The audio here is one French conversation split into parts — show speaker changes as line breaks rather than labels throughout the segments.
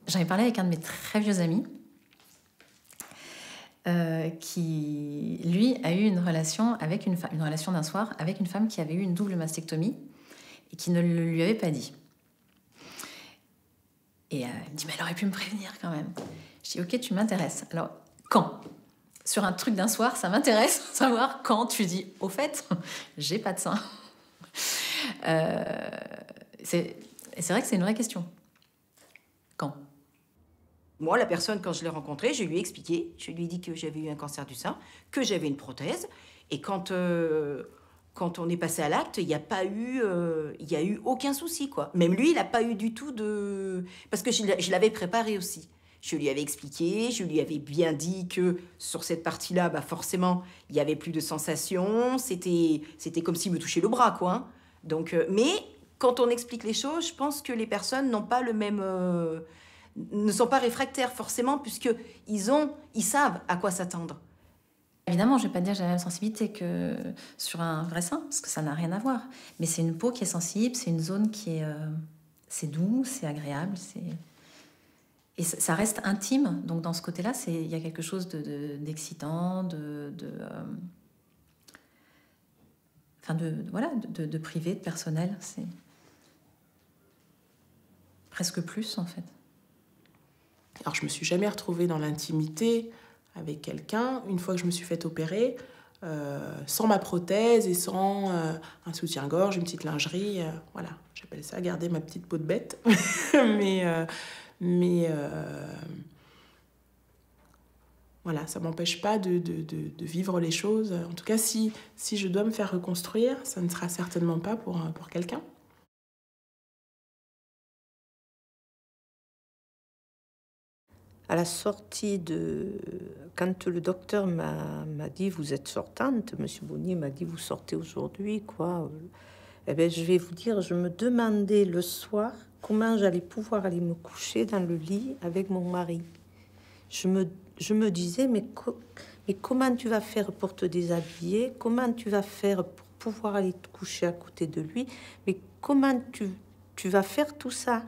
J'en ai parlé avec un de mes très vieux amis qui, lui, a eu une relation avec une relation d'un soir avec une femme qui avait eu une double mastectomie et qui ne le lui avait pas dit. Et elle me dit, mais elle aurait pu me prévenir quand même. Je dis, ok, tu m'intéresses. Alors, quand? Sur un truc d'un soir, ça m'intéresse de savoir quand tu dis, au fait, j'ai pas de sein. C'est vrai que c'est une vraie question. Quand?
Moi, la personne, quand je l'ai rencontrée, je lui ai expliqué. Je lui ai dit que j'avais eu un cancer du sein, que j'avais une prothèse. Et quand on est passé à l'acte, il n'y a eu aucun souci, quoi. Même lui, il n'a pas eu du tout de... Parce que je l'avais préparé aussi. Je lui avais expliqué, je lui avais bien dit que sur cette partie-là, bah forcément, il n'y avait plus de sensation. C'était comme s'il me touchait le bras, quoi. Hein. Donc, mais quand on explique les choses, je pense que les personnes n'ont pas le même... ne sont pas réfractaires forcément, puisqu'ils savent à quoi s'attendre.
Évidemment, je ne vais pas dire que j'ai la même sensibilité que sur un vrai sein, parce que ça n'a rien à voir. Mais c'est une peau qui est sensible, c'est une zone qui est... c'est doux, c'est agréable, et ça reste intime. Donc dans ce côté-là, il y a quelque chose d'excitant, de privé, de personnel. C'est presque plus, en fait.
Alors, je me suis jamais retrouvée dans l'intimité avec quelqu'un une fois que je me suis fait opérer, sans ma prothèse et sans un soutien-gorge, une petite lingerie. Voilà, j'appelle ça garder ma petite peau de bête. mais voilà, ça m'empêche pas de vivre les choses. En tout cas, si je dois me faire reconstruire, ça ne sera certainement pas pour quelqu'un.
À la sortie quand le docteur m'a dit « Vous êtes sortante », monsieur Bonnier m'a dit « Vous sortez aujourd'hui, quoi ». Eh bien, je vais vous dire, je me demandais le soir comment j'allais pouvoir aller me coucher dans le lit avec mon mari. Je me disais, mais comment tu vas faire pour te déshabiller? Comment tu vas faire pour pouvoir aller te coucher à côté de lui? Mais comment tu vas faire tout ça?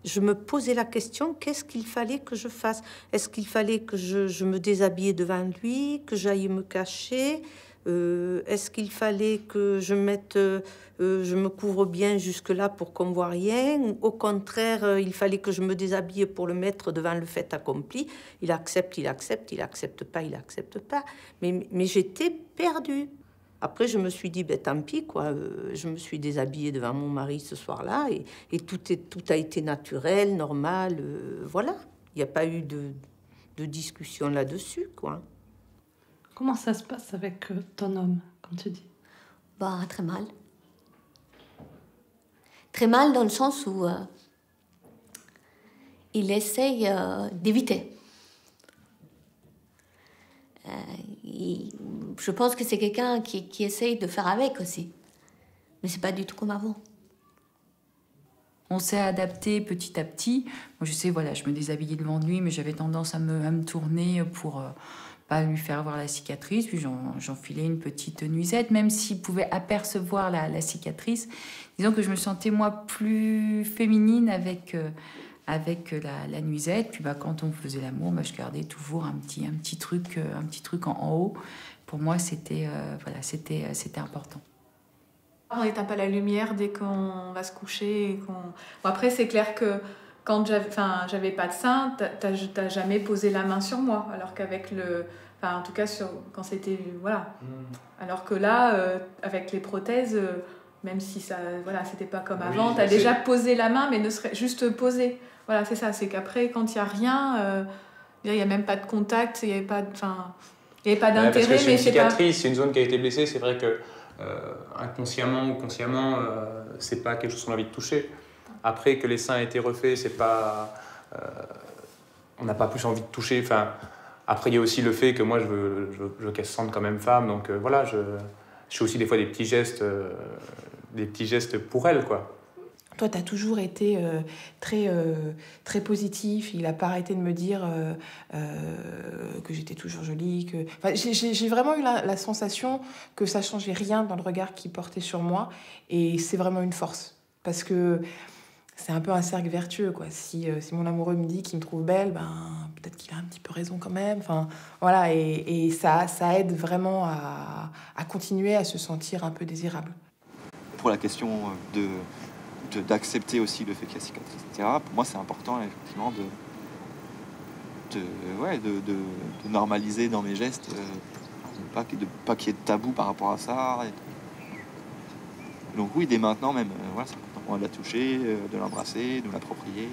Je me posais la question, qu'est-ce qu'il fallait que je fasse? Est-ce qu'il fallait que je me déshabille devant lui, que j'aille me cacher? Est-ce qu'il fallait que je me couvre bien jusque-là pour qu'on ne voit rien? Ou au contraire, il fallait que je me déshabille pour le mettre devant le fait accompli? Il accepte, il accepte, il accepte pas, il accepte pas. Mais j'étais perdue. Après, je me suis dit, ben, tant pis, quoi. Je me suis déshabillée devant mon mari ce soir-là et tout a été naturel, normal. Voilà. Il n'y a pas eu de discussion là-dessus, quoi.
Comment ça se passe avec ton homme, quand tu dis?
Bah, très mal. Très mal dans le sens où il essaye d'éviter. Je pense que c'est quelqu'un qui essaye de faire avec aussi. Mais c'est pas du tout comme avant.
On s'est adapté petit à petit. Moi, je sais, voilà, je me déshabillais devant lui, mais j'avais tendance à me tourner pour pas lui faire voir la cicatrice. Puis j'enfilais une petite nuisette, même s'il pouvait apercevoir la cicatrice. Disons que je me sentais, moi, plus féminine avec la nuisette. Puis quand on faisait l'amour, je gardais toujours un petit truc en haut. Pour moi, c'était important.
On n'éteint pas la lumière dès qu'on va se coucher. Bon, après, c'est clair que quand j'avais pas de sein, t'as jamais posé la main sur moi. Alors qu'avec en tout cas, quand c'était... Voilà. Alors que là, avec les prothèses, même si ça, voilà, c'était pas comme avant, t'as déjà posé la main, mais ne serait juste posé. Voilà, c'est ça. C'est qu'après, quand il n'y a rien, il n'y a même pas de contact, il n'y avait pas d'intérêt.
Parce que c'est une cicatrice, c'est une zone qui a été blessée. C'est vrai que inconsciemment ou consciemment, c'est pas quelque chose qu'on a envie de toucher. Après que les seins aient été refaits, c'est pas... on n'a pas plus envie de toucher. Enfin, après, il y a aussi le fait que moi, je veux qu'elle se sente quand même femme. Donc voilà, je fais aussi des fois des petits gestes pour elle, quoi.
Toi, tu as toujours été très positif. Il n'a pas arrêté de me dire que j'étais toujours jolie. Enfin, j'ai vraiment eu la sensation que ça ne changeait rien dans le regard qu'il portait sur moi. Et c'est vraiment une force. Parce que c'est un peu un cercle vertueux, quoi. Si mon amoureux me dit qu'il me trouve belle, ben, peut-être qu'il a un petit peu raison quand même. Enfin, voilà, et ça aide vraiment à continuer à se sentir un peu désirable.
Pour la question d'accepter aussi le fait qu'il y a cicatrice, etc., pour moi, c'est important, effectivement, de normaliser dans mes gestes, pas qu'il y ait de tabou par rapport à ça. Donc oui, dès maintenant même, voilà, c'est important pour moi de la toucher, de l'embrasser, de l'approprier.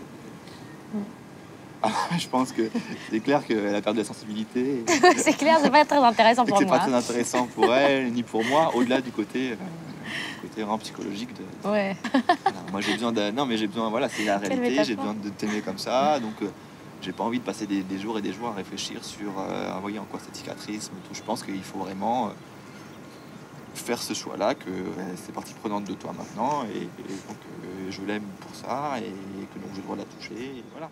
Je pense que c'est clair qu'elle a perdu la sensibilité.
C'est clair, c'est pas très intéressant pour moi.
C'est pas très intéressant pour elle, ni pour moi, au-delà du côté vraiment psychologique.
Ouais.
Voilà, moi j'ai besoin non mais j'ai besoin, voilà, c'est la réalité, j'ai besoin de t'aimer comme ça, donc j'ai pas envie de passer des jours et des jours à réfléchir sur voyez en quoi cette cicatrice me touche. Je pense qu'il faut vraiment faire ce choix-là, que c'est partie prenante de toi maintenant, et donc je l'aime pour ça, et que donc je dois la toucher, et voilà.